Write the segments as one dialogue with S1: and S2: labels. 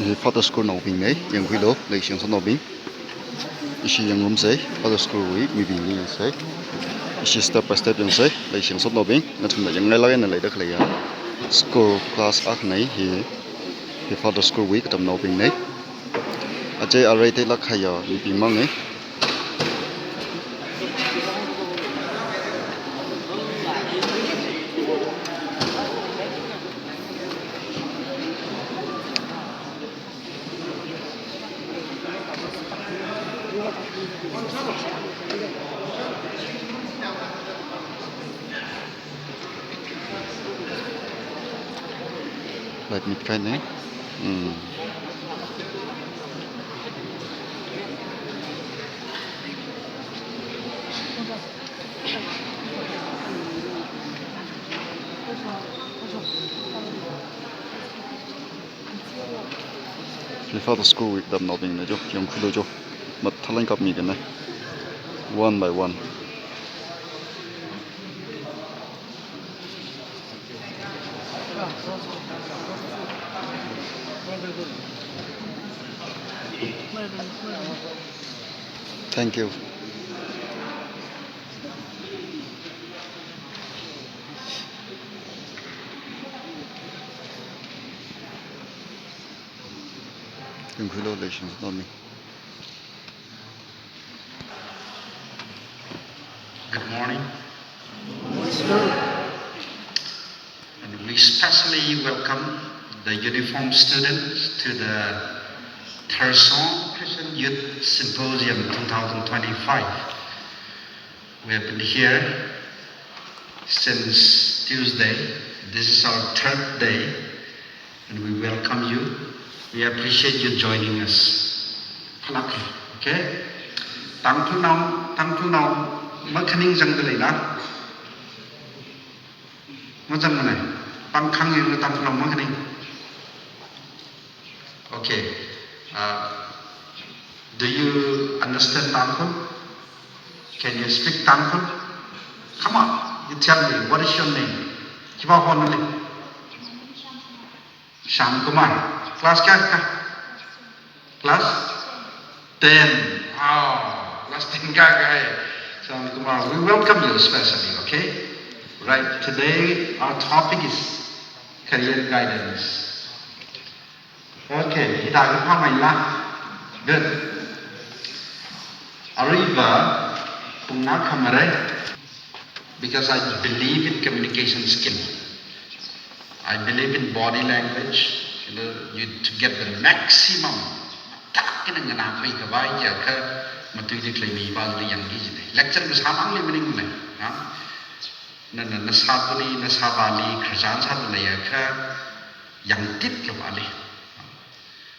S1: Father school nào bình này, yang quý lô, lấy sinh sản nào bình. Ishi yang room say, Father school week, mi bình như say. Ishi step by step yang say, lấy sinh sản nào bình. Nói chung là yang ngay lại này được lấy school class ác này thì Father school week tầm nào bình này. À chơi ở đây thì là khai giờ mi bình mang này. Lại mịt cái này. Father school week tầm nào bình này cho, yang quý lô cho. Mà thay lên cặp mi cái này. One by one. Thank you. Congratulations, Tommy.
S2: Good morning. And we especially welcome the uniformed students to the Terson Christian Youth Symposium 2025. We have been here since Tuesday. This is our third day, and we welcome you. We appreciate you joining us. Okay? Tang thu nong, makhaning jang de na. Mo jang na. Pang khang yin tang thu nong makhaning. Okay. Do you understand Tangkhul? Can you speak Tangkhul? Come on, you tell me, what is your name? Kiba honali? Sham Kumar. Class kya? Class 10. Oh, class 10 guy. Sham Kumar, we welcome you especially, okay? Right, today our topic is career guidance. Okay, good. Arriva Pungna Kamare, because I believe in communication skill. I believe in body language. You to get the maximum. Lecture was how many minutes? Nasabali, Nasabali, Krajan Sabalaka, young tip Lavali.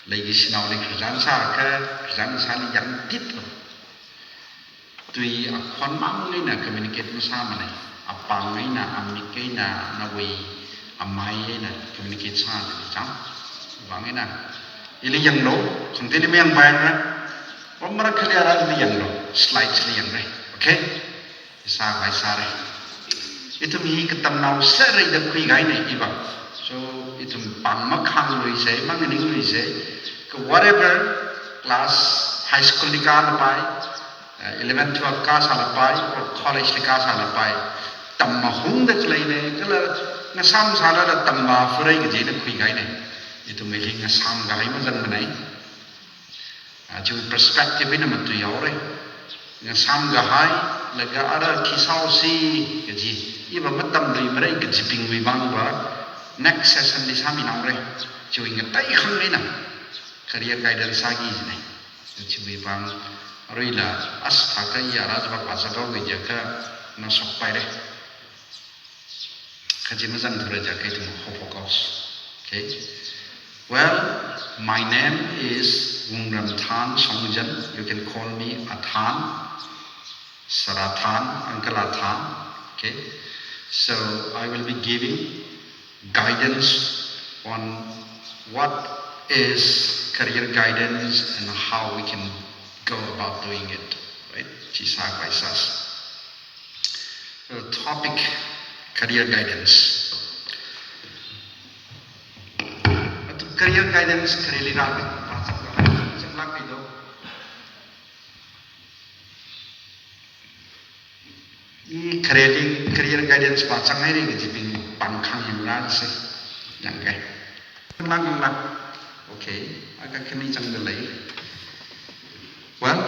S2: Ladies now like Krajan Saka, Krajan Sali young tip. Tui a Konmangina communicate with Samane, a Pangina, a Mikena, Nawi, a Mayena communicate Sam. Wangina. Ili young low, continue young banner, or Maracaliara the young low, slightly young right. Okay? Isa by Sare. Ito mi katam now sere the quick Iva. So it's Pangmakang we say, Manganing we say, whatever class high school by 11, 12 class or college class Tamahung the Clay, Nasam Sala, Tamba, Fureg, the quick Ito making a Sam Gaimas and Manay. To perspective in a Matuyore, Nasam Gahai, Lagara Kisao Si, Eva Matam Limre, Jipping Vivanga. Next session is Hami Namre, showing a Taihangina career guidance Sagi. Chibang Rila Astaka Yarazba Pasaka with Jaka Nasopire Kajimazan Turajaka Hopokos. Okay. Well, my name is Wungram Tan Songjan. You can call me Atan, Saratan, Uncle Atan. Okay. So I will be giving guidance on what is career guidance and how we can go about doing it, right? Chisak by Sas. The topic, career guidance. career guidance career ra cái chắc lắc cái đó career guidance ba chẳng hay cái gì mình bằng khang hình ra sẽ chẳng cái lắc okay aga kini chẳng được lấy well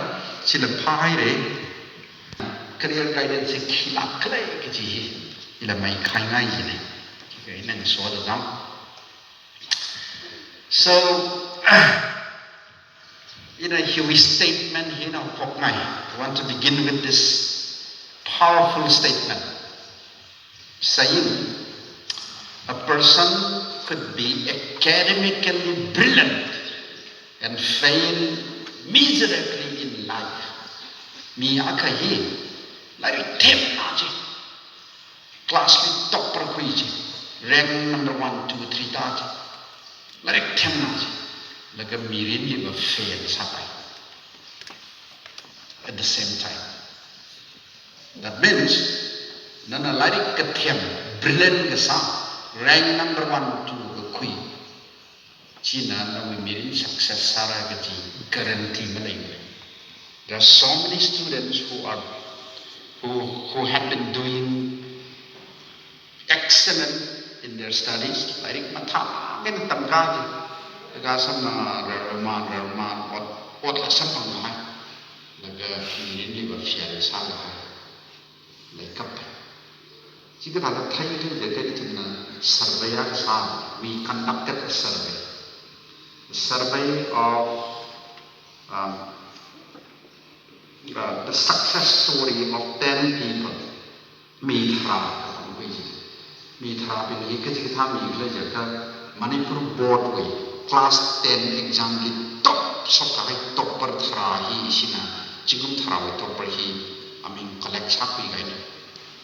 S2: chỉ là phai đấy career guidance sẽ khi lắc cái gì là mày khai ngay gì này cái này số được lắm so in a Huey statement here now I want to begin with this powerful statement saying a person could be academically brilliant and fail miserably in life mi akahi like them aje class with topper kuiji rank number 1 2 3 ta like them aje like a mirin live fail sabai at the same time. That means nana like kathem brilliant ke sa rank number 1 2 ke kui china na we mirin success sara ke ji guarantee malai. There are so many students who have been doing excellent in their studies like matha men tamka ji ga samna roman what la samang hai laga mirin live fail sala like cấp chỉ cái là thấy cái thằng là survey sao we conducted a survey of the success story of 10 people mitraเป็นcái gì tham mìnhเลยgiờ cái Manipur board we class 10 exam ki top sokai topper thra hi isina chigum thra topper hi amin collect sapi gai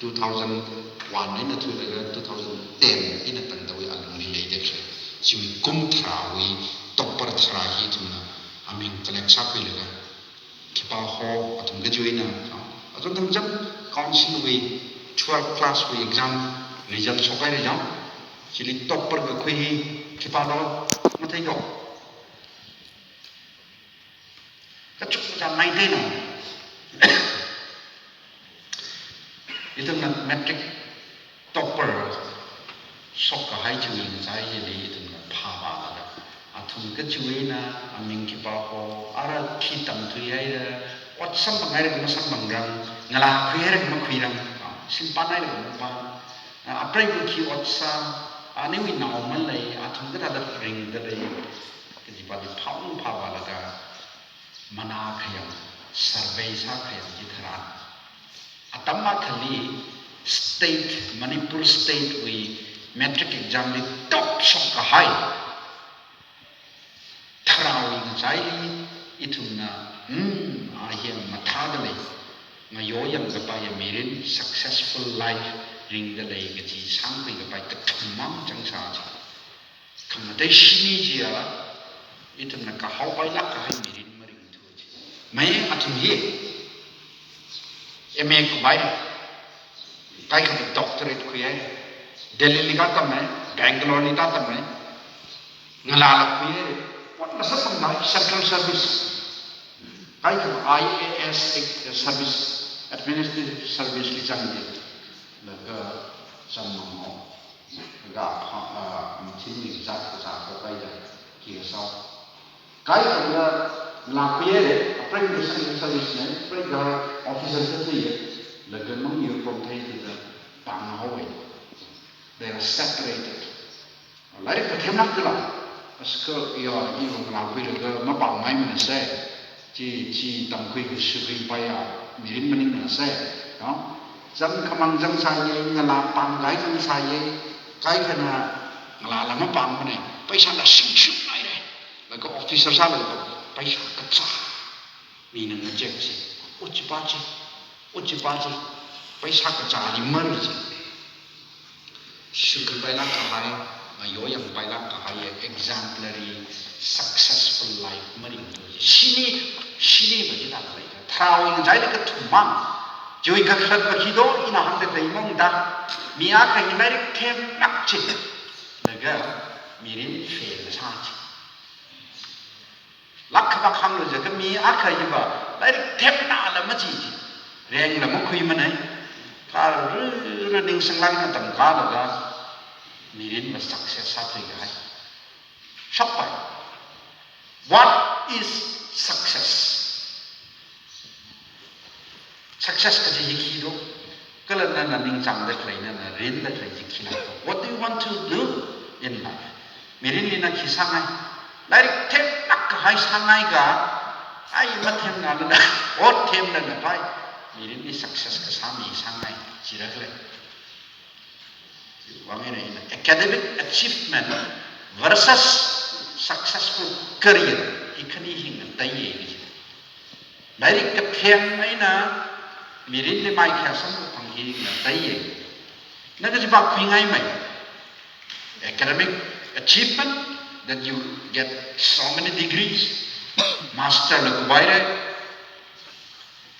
S2: 2001 ni thu le 2010 ina tang dawi alung ri de khe chui kum thrawi topper thra hi thuna amin collect sapi le kipa ho atum ge joina atum tam jam council we 12 class we exam result sokai re jam chili topper ge khoi kipa lo ma thai go ka chuk jam nai de no itu matric topper sok ka hai chui sai ye itu pha ba la athum ka chui na aming ki pa ko ara thi tam thui ai ra wat sam bangai ra sam bangrang ngala khri ra ma khri rang sim pa nai ra ma pa aprai ku ki wat sa ani wi na ma lai athum ka da ring da dei ki ji pa di phang pha ba la ka mana khayam survey sa khayam ji thara Atama Khali state Manipur state we metric exam with top shock high tharawi chai ituna ahia mathadale ngayo yang gapa ya mirin successful life ring the lay ga ji sang bi ga pai ta thumam chang sa cha kham dai shini ji ya ituna ka hau pai lak ka hai mirin maring thu ji mai athum ye MA को bye काय का doctorate को है दिल्ली लिखा था मैं बैंगलोर लिखा था मैं ngala ko ye what na sa pang central service kai ka IAS service administrative service li chang de la ga sam mo ga chin ni za ko kai da ki sa kai ka la ko ye apprenticeship service ne pre ga officer se ye la ga mang yu from thai de pang hoi they are separated la ri ka them nak la Asko yo ibu ngelakuin itu mabang main mana saya, ci tamkui kesukai paya mirin mening mana saya, no? Jam kamang jam saya ngelapang gay jam saya, gay kena ngelala mabang mana, paisa dah sing naik deh, lagu officer saya lagu paisa kecah, ni nang ngejek sih, uci paci, paisa kecah 5 sih, sukai paya kahai. Ayo yang paling kahaya exemplary successful life mering tu. Sini bagi tak lagi. Tahu yang jadi ketumang. Jui kekhlat begitu ina hande daimong dah. Mia kahimari kem nakcik. Lega mirin fail saja. ba khang lo je ka mi a kha yi ba lai thep na la ma chi reng la ma khui ma nai ka ra ding sang lang na tam ka la ga mi rin ma success sa thai ga hai shop pai what is success success ka ji ki do ka la na ning chang da klai na rin da klai ji ki na what do you want to do in life mi rin li na ki sang ai lai thep nak ka hai sang ai ga ai ma them na na ot them na na pai mi rin ni success ka sa mi sang ai ji ra klai wang ini academic achievement versus successful career ikani hing tai ye ni dari kethem ai na mirin le mai kha sam thang hi na tai ye na ka ba khui ngai mai academic achievement that you get so many degrees master le ko bai re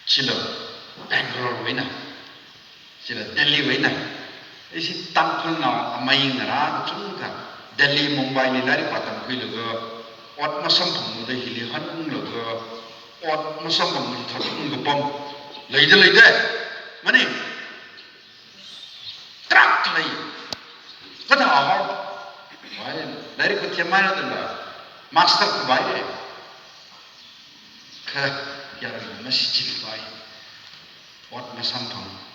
S2: chilo Bangalore wena chilo Delhi wena isi tampil na amai ngara chung ka Delhi Mumbai ni dari patam kui logo ot masam phang de hili han logo ot masam phang thot ng pom leide mani truck lei kada ha wai dari ko thiamai na da master ko bai de kha yar masjid bai ot masam phang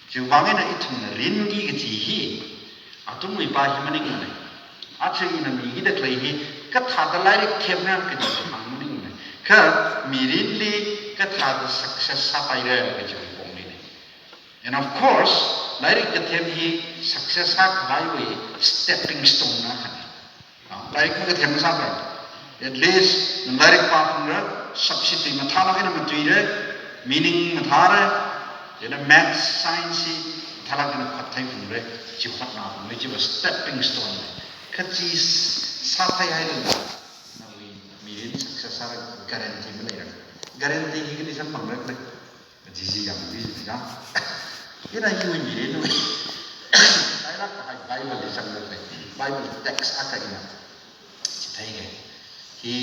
S2: 지금 왕에는 이tumna ringi ke ji atum mi pa hi maning ne achegi na mi gi de klai hi ka tha da lai khemna ke ji mang maning ne ka mi rin li ka tha da success sa pai re ke ji bong ni ne and of course lai ke them hi success sa khai we stepping stone na ha lai ke them sa ba at least lai pa phang ra substitute ma tha na ma tui re meaning ma tha re Jadi math, science, thalang kena khatai pun cipat na pun cipat stepping stone. Kecil satai aja lah. Nawi mirin sukses ada garanti mana? Garanti ini ni sama mereka. Jiji yang ini kan. Ini nak you mirin tu. Saya nak kahai Bible di sana mereka. Bible text apa ini? Kita ini. He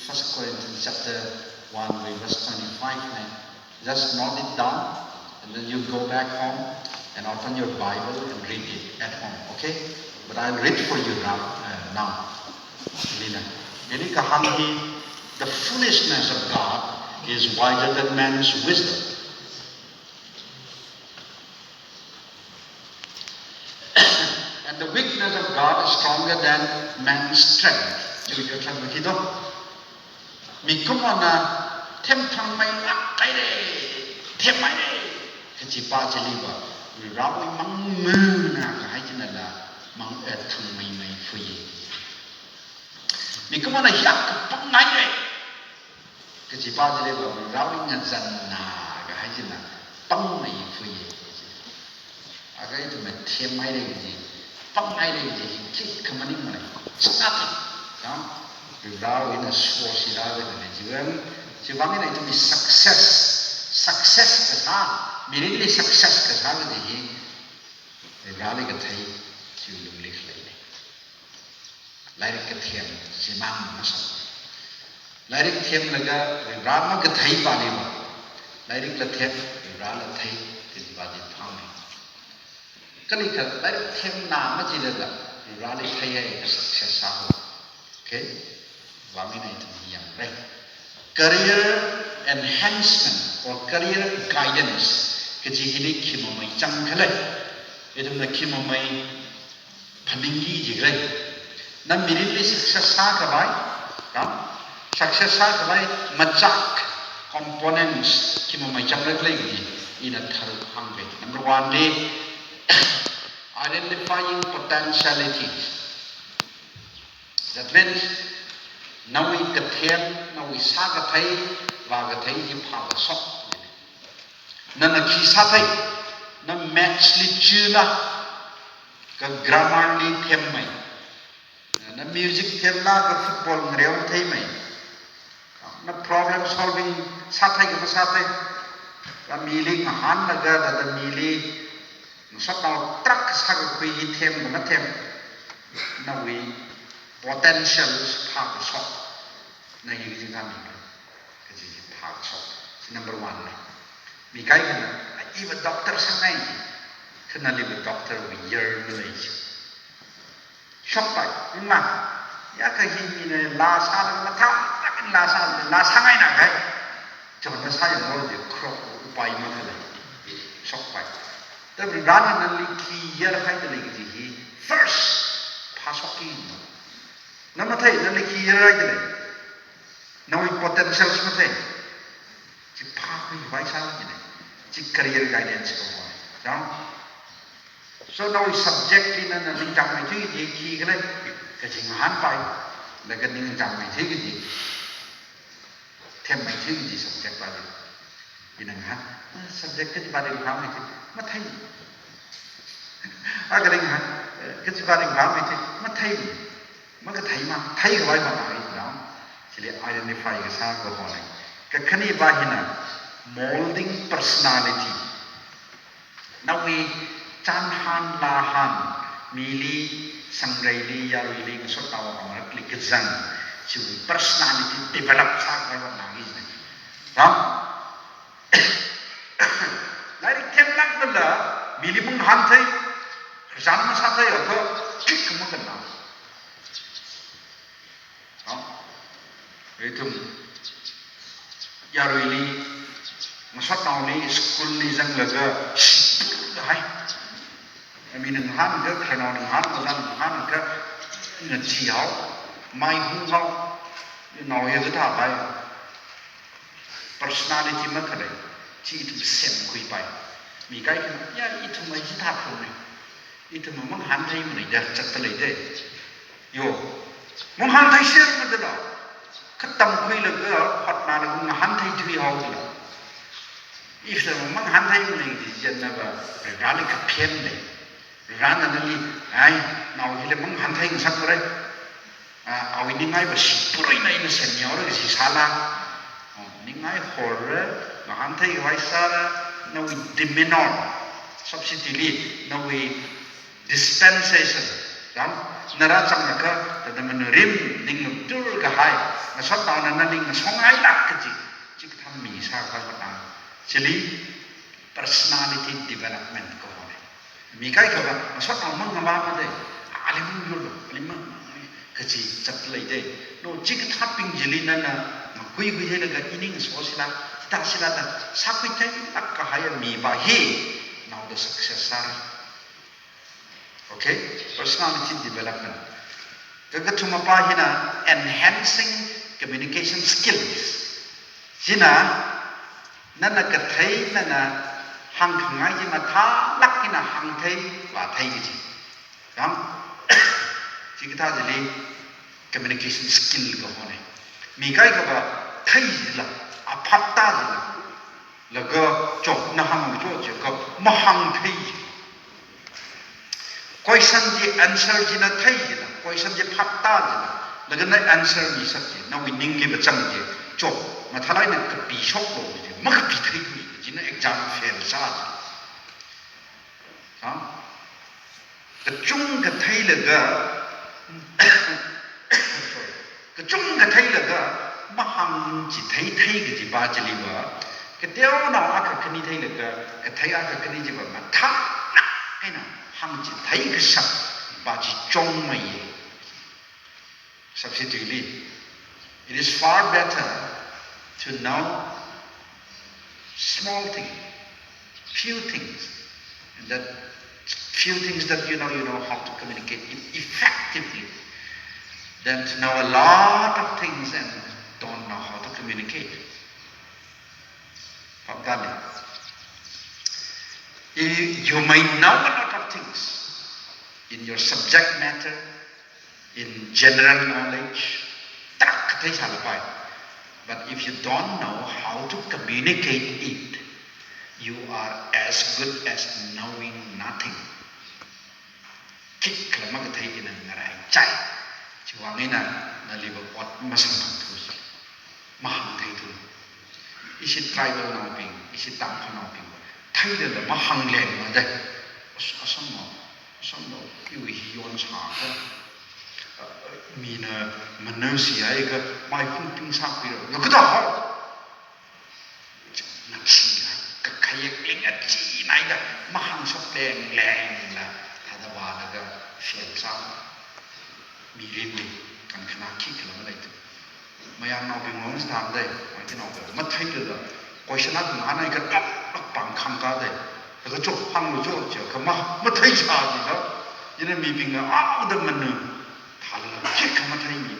S2: 1 Corinthians chapter 1 verse 25 ni. Just note it down. And then you go back home and open your Bible and read it at home, okay? But I'll read for you now. Ini kahani, the foolishness of God is wiser than man's wisdom. And the weakness of God is stronger than man's strength. Chú cho thằng gì đó. Mình cũng muốn thêm thằng mày ngắt cái này, thêm mày này. Kecil pa cili ba, rawi mang mana kahai cina la mang thang mai fui. Ni kemana hiak pengai deh. Kecil pa cili ba, rawi ngazan na kahai cina pengai fui. Agak itu macam mai deh je, pengai deh je, cik kemana mana, sangat, kan? Rawi na suasi rawi na jiran, jiran ini itu success kesal. Mirin li success ka sa de hi rali ka thai chu lum lik lai lai ka thiam si mang ma sa lai thiam laga rama ka thai pa ni ma lai la thiam ra la thai ti ba di phang ni kali ka lai thiam na ma ji la rali thai ai success sa ho okay wa mi nai tu yang right career enhancement or career guidance Kecil ini kimomai cangkale, itu nak kimomai peninggi juga. Nam mirilli sukses sahabai, kan? Sukses sahabai macak components kimomai cangkale lagi. Ina taruh hangbe. Number one day, identifying potentialities. That means nawi kethian, nawi sagatai, wagatai hipagasok. Nana kisah thay, na match li chula, ka grammar li them mai, na music them la ka football ngrew thay mai, na problem solving sathai ka sathai, ka mili ngahan naga da mili, sat na truck sa ka kui them na them, na we potential pa ka sok, ในยิ่งจริงทำอีกก็จะพาช็อก number one เลยมีใครกันนะอีว่าด็อกเตอร์สังไงขณะเรียนด็อกเตอร์วิเยอร์เลยช็อกไปยิ่งมากอยากให้มีเนี่ยลาซาลมาท่าถ้าเป็นลาสังไงนะใครจนมาใช้อย่างเราเดี๋ยวครบอุปมาเลยช็อกไปแต่เป็นร้านนั้นลิขิตเยอะใครจะลิขิตที่ first พาช็อกกินนั่นมาเท่นั่นลิขิตเยอะอะไรจะเลยน้อย potential มาเท่จิพาคุยไว้ซะยังไงจิ career guidance ก็ว่าจ้า so now subject ที่นั่นลิงจำไม่ถึงที่ขี้กันเลยก็จิงหันไปแล้วก็ลิงจำไม่ถึงที่เทมไม่ถึงที่ subject ไปเลยที่นั่นฮะ subject ก็จะไปเรื่องความไม่ถึงมาไทยอะไรลิงฮะก็จะไปเรื่องความไม่ถึงมาไทยมันก็ไทยมาไทยก็ไว้มาไหนจ้าจะเรียก identify กับซาก็พอเลยก็แค่นี้บ้าหินะ molding personality นาวีจันฮันลาฮันมิลีสังเรลียารุลีก็สุดท้ายว่ามันคลิกจังชื่อ personality develop ซากไว้ว่านาวีเนี่ยครับแล้วที่เทมลักนั่นแหละมิลีมึงหันเทยจันมาสัตย์เทยอ่ะก็คิดขึ้นมากันนะครับitu Yaruli masuk tahun ini school ni jang lega hai kami nenghan ke kerana nenghan bukan nenghan ke ngejiau mai hungau nau ya kita apa personality macam ni itu sen kui pai mi kai ya itu mai kita pun ni itu memang hantai mana dah cepat lede yo menghantai siapa tu dah ketemu kui lega hot mana menghantai tu yang hau if memang hantai mana di jenama berani kepian deh berani nanti ay nau hilang memang hantai nggak satu orang awal ini ngai bersipur ini senior si salah ini ngai horror nggak hantai waisara nau dimenor substitusi nau dispensation kan neraca mereka tetap menerim ning betul kahai ngasot tahun nanti ngasongai lah kecil jika kami sahaja petang jadi personality development kau ni mikai kau ngasot tahun mengambil deh alim dulu alim kecil cepat deh no jika taping jeli nana kui je lega ini ngasosila kita sila dah sapi teh tak kahai mi bahi now the successor. Okay, personality development. Kegacuma pahina enhancing communication skills. Jina nana kathai nana hang kangai jima tha lakina hang thai wa thai ji. Kam jikita jeli communication skill ko hone. Mikai ka ba thai jila apatta jila. Laga chok na hang jo ka mahang thai. Question je answer je na thai je na question je phatta je na lagan na answer ni sak je na winning ke bachang je chok ma thalai na ka pi shok lo je ma ka pi thai je na exam fail sa ha ka chung ka thai laga ka chung ka thai laga ma hang ji thai ke ji ba je li ba ka teo na aka kani thai laga ka thai aka kani je ba ma tha na kai na hang ji thai ke sak ba ji chong mai substitutely it is far better to know small things few things and that few things that you know how to communicate effectively than to know a lot of things and don't know how to communicate. You may know a lot of things in your subject matter, in general knowledge, but if you don't know how to communicate it, you are as good as knowing nothing. Kik kalau mak thai ina ngarai cai, ciwang ina naliba pot masang terus, mahang thai tu. Isi tribal namping, isi tampan namping. Thai dia lah mahang leh mana? Asam no, iwi hiyon sahkan. mina manusia ika mai ping sapiro yo kada ho na chi ka kayak ling chi nai da mahang sok leng leng la thada ba da ga fian sam mi rin ni kan khana ki kala ma lai tu mayang nau bing ngong stam dai mai ki nau ma thai ke da question na na nai ka tak pang kham ka dai ka jo hang lu jo che ka ma thai cha ni da yin mi bing a da manu 달라 키카마 타임이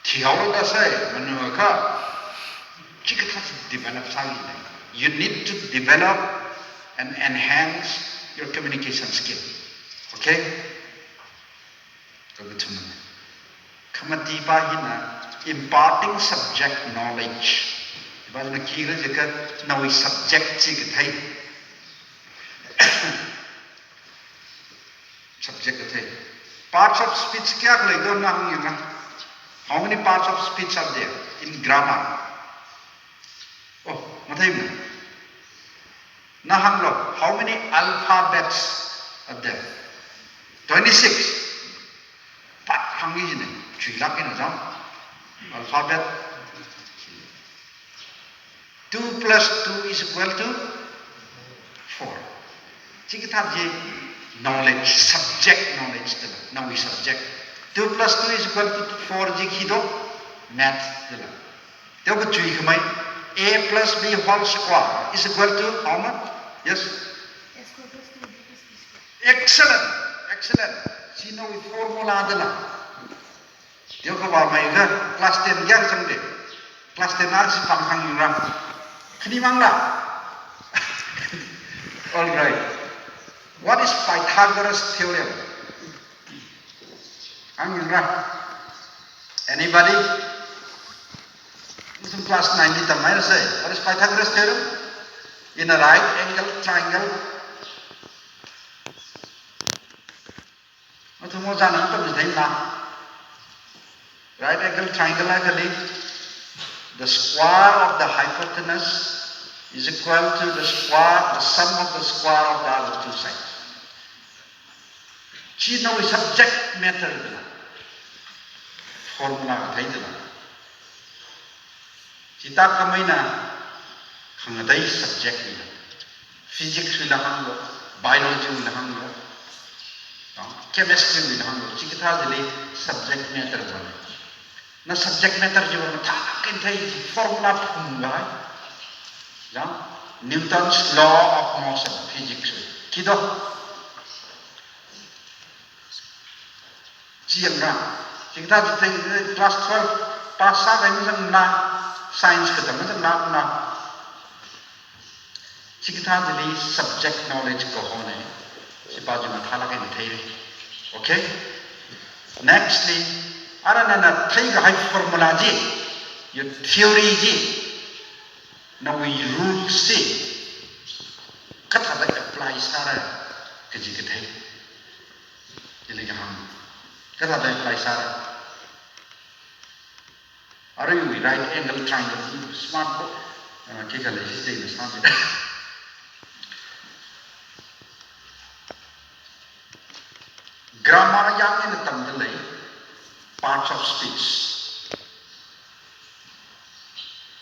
S2: 티하오다 사이 만나가 키카타 develop 상이네 you need to develop and enhance your communication skill okay 그거 좀 카마티 바히나 imparting subject knowledge 이바나 키를 제가 나위 subject 지그 타이 subject 타이 Parts of speech kya kalai do na hang yang how many parts of speech are there in grammar oh mathai na na hang lo how many alphabets are there 26 pat hang yi ne chui lak in jam alphabet 2 plus 2 is equal to 4 chi ki thap je knowledge, subject knowledge. Now we subject. 2 plus 2 is equal to 4 jikido math. Now we chui kamai. A plus B whole square is equal to how much? Yes? Excellent. Excellent. See now we formula adala. Dia ko ba mai ga class 10 yang sang de. Class 10 ar si pang hang yura. Kini mangla. All right. What is Pythagoras theorem? Anybody? In class 90, say, what is Pythagoras theorem? In a right angle triangle. Right angle triangle actually, the square of the hypotenuse is equal to the sum of the square of the other two sides. Chi no subject matter formula thai da chi ta kamai na khang dai subject ni physics la hang lo biology la hang lo chemistry la hang lo chi ka tha de subject matter ba na subject matter jo na tha kin thai formula phum la ya Newton's law of motion physics kido Chiang ra, chúng ta thấy class 12 pass sa cái mình na science cái mình na chúng ta thì subject knowledge của họ này, chỉ bao giờ mà thà là cái này thấy, okay? Nextly, ara na thấy cái formula gì, your theory gì, na we rule gì, cách là apply sa ra cái gì cái thấy, cái này cái hàng Kata ada apply sara. Are you right angle triangle? Smart book. Kita lihat sih ini smart. Grammar yang ini tentang parts of speech,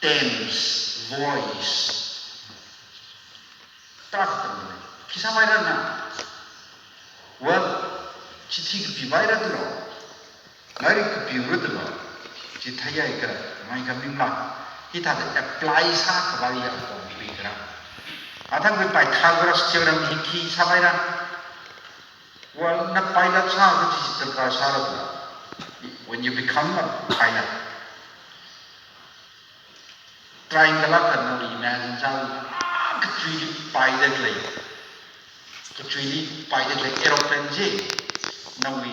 S2: tense, voice. Tak tentang. Kisah mana na? Well. Chithi ke bibai ra dilo ngari ke biuru dilo chithaya ka mai ka mingla kita apply sa ka bai ya ko bi ra athang bi Pythagoras theorem hi sabai ra well na pilot sa ko chi ka sa ra when you become a pilot triangle ka no imagine sa ka chui pilot le ka chui pilot le aeroplane je Now we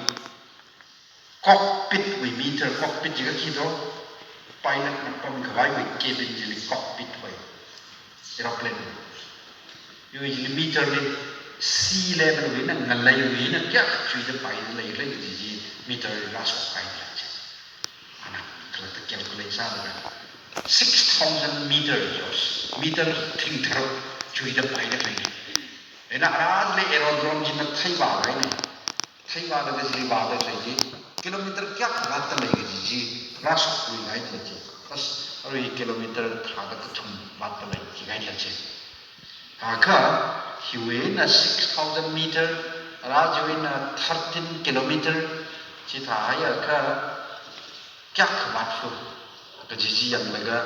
S2: cockpit we meter cockpit juga kita pilot nak pemkawai we cabin jadi cockpit we aeroplane. You jadi meter ni sea level we nak ngalai we nak kya cuci pilot lagi jadi meter rasuk kai aja. Anak kalau tak calculate sana 6,000 meters meter ting teruk cuci pilot lagi. Enak ras le aerodrome jimat thai bawa ini. thấy ba được cái gì ba được cái gì kilometer kia khá là lấy cái gì rush đi ngay là gì rồi kilometer thả cái thùng ba được lấy gì ngay là gì cả highway là 6,000 meter rajaway là 13 kilometer chỉ thả ya cả kia khá là cái gì yang lấy cái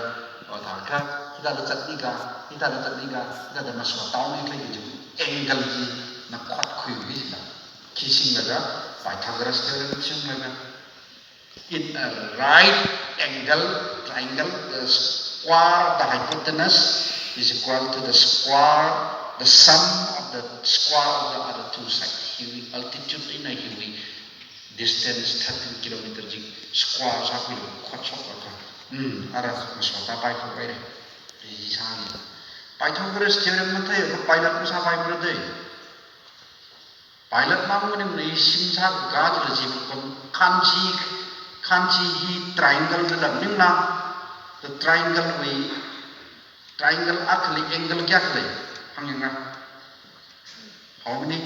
S2: ở thả cả kita đã chặt đi cả kita đã masuk tàu này cái gì angle gì nó quát khuỷu cái gì đó khi sinh ra Pythagoras theorem chung là in a right angle triangle the square of the hypotenuse is equal to the sum of the square of the other two sides. Hiwi altitude in a hiwi distance 13 km ji square sa kwi khot sok ka ara masota pai ko bai ji sa ni Pythagoras theorem ma thai ko pilot sa pai pro dei pilot ma mo ni sim sa ga ji ji ko kanchi hi triangle da ning na the triangle actually angle kya khle hang nga how many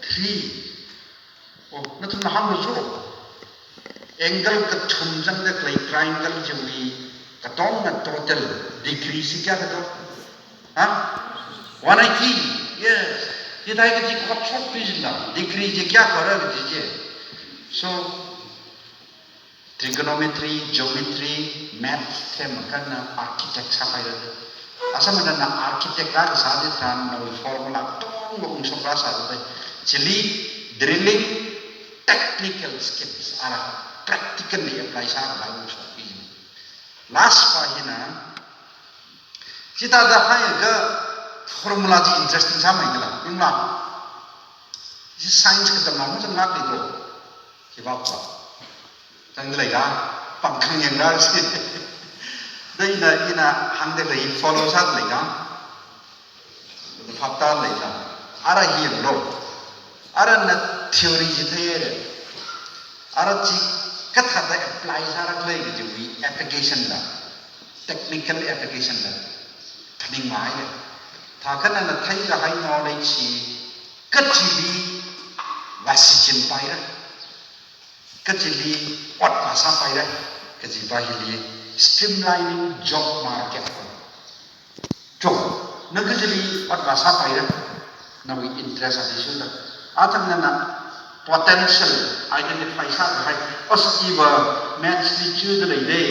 S2: 3 oh na thun ham zo angle ka thum jang da klai triangle jwi ka tong na total degree si kya ka ha 180 yes ye dai ka ji khot chok pi la degree je kya kar ra ji so trigonometry geometry math them kan architect sa pai ra asa mana na architect ka sa de tran na formula tong ngong so ka sa de chili drilling technical skills ara practically apply sa ba so pi last pa hina kita da hai ga formula ji interesting sa mai la ingla ji science ka ta ma jang ngak ni do ki ba ba tang lai ga pang khang yang ra si đây là ina hang de lai follow sa lai ga phap ta lai la ara hi lo ara na theory ji the re ara ji ka tha da apply sa ra lai ji wi application la technical application la thning mai le tha kan na thai ga hai knowledge chi ka chi bi wasi chin pai ra ka chi li ot ma sa pai ra ka ji ba hi li streamlining job market job na ka ji li ot ma sa pai ra na wi interest ati su la atam na potential identify sa hai os iwa match li chu de lai de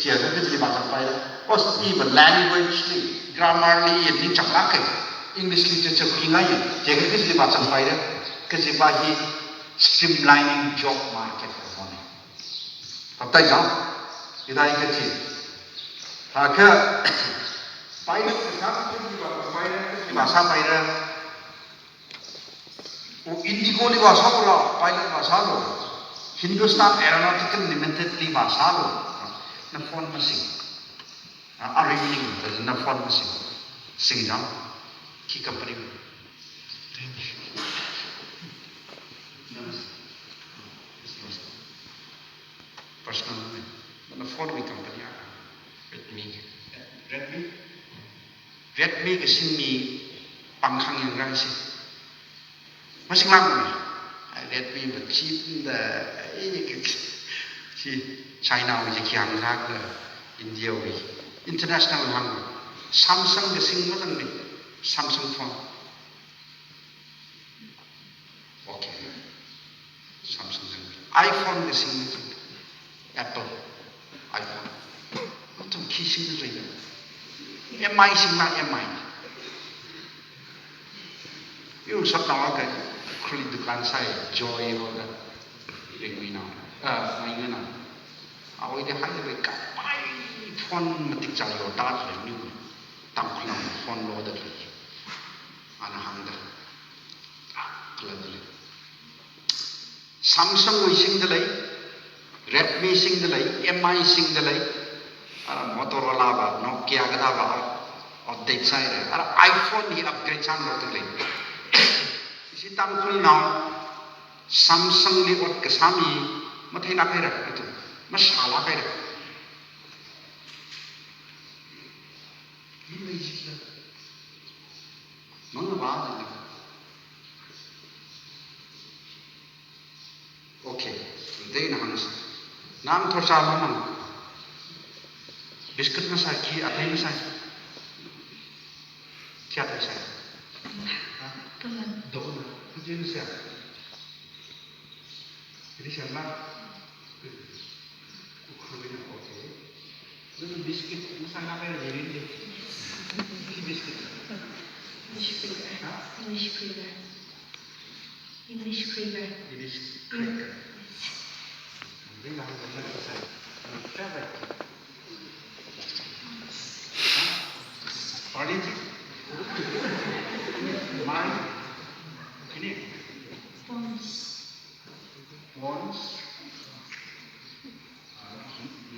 S2: sia ka ji li ma sa pai ra os iwa language li grammar li ni chak la kai English literature ki ngai je ka ji li ma sa pai ra ka ji ba hi streamlining job market ko ne patai ja idai ka chi ha ka pai ra ka sa ji ba pai ra ki ma sa pai ra o indigo li ba sa ko pilot ba sa lo Hindustan Aeronautical Limited li ba sa lo na phone ma sing a ring na phone ma sing jam ki company personal na phone mi company Redmi ke sin mi pang khang yang ra si masing lang Redmi but cheap the si China wi ki hang thak le India wi international hang Samsung ke sing ma lang ni Samsung phone okay Samsung iPhone ke sing Apple iPhone itu kisah tu saja. MI sing nak MI. You sab tahu kan? Kuli dukan saya Joy hoga. Ringwina. Maingana. Awak ini hanya mereka pai phone metik cari otak ni. Tampil phone lo ada lagi. Anak hangda. Keladili. Samsung sing dalai. Redmi sing dalai, MI sing dalai, Motorola ba, Nokia kada ba, update sai re, iPhone ni upgrade sang lo dalai. Isi tampil now Samsung ni ot kesami, matai nak kira itu, masalah kira. Ini isi lah, mana bahan ni? Day na hans. Nam thor sa man. Biscuit na sa ki atay na sa. Kya atay sa. Doon na. Diyan siya. Jadi siya na. Ukhuwi na okay. Doon biscuit na sa nga kayo diri diri. Ki biscuit.
S3: English Krieger. English Krieger. English Krieger.
S2: English Krieger. Hindi lang ang sa. Favorite. Orange. Mine. Ini.
S3: Pons.
S2: Pons.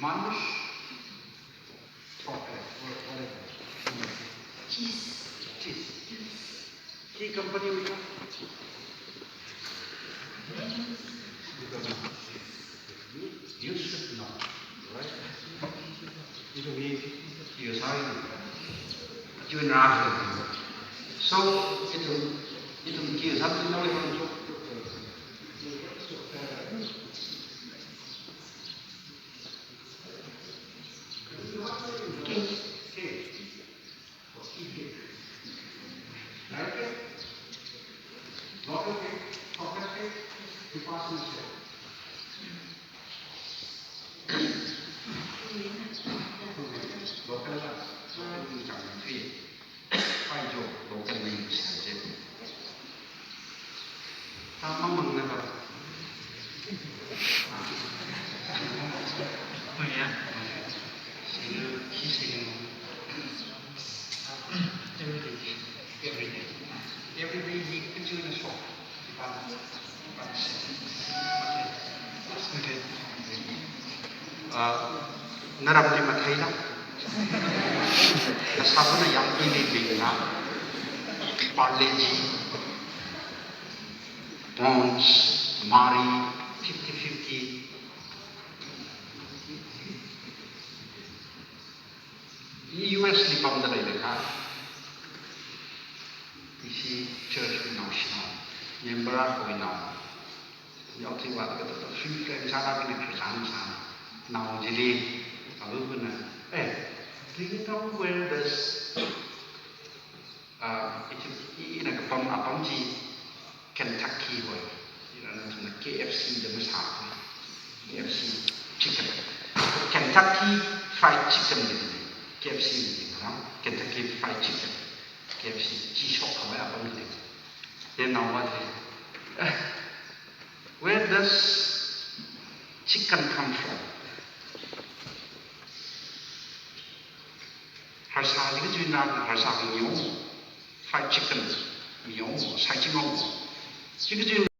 S2: Manus. Chocolate. Whatever.
S3: Cheese.
S2: Cheese. Key company we have. You should know, right? It will be your side. You and I. So it will give something knowledge on you.
S3: Cake.
S2: Every day we put you in a shop. Naramdi matay na. Nasabi na yung pinibig na. Parleji, Pons, Mari, 50-50. US ni pamdalay na ka. Isi church national. Member ako inaw. Yung tiwala ka ito. Siyempre, sana pinagkasahan sana. Now, jili. Sabi na, do you know where this apam ji Kentucky boy? KFC the masarap. KFC chicken. Kentucky fried chicken KFC Kentucky fried chicken. KFC cheese hot kawai apam ji. Then now what? Where does chicken come from? Harsa juga jual harsa fried chicken, mio, sai chicken, juga jual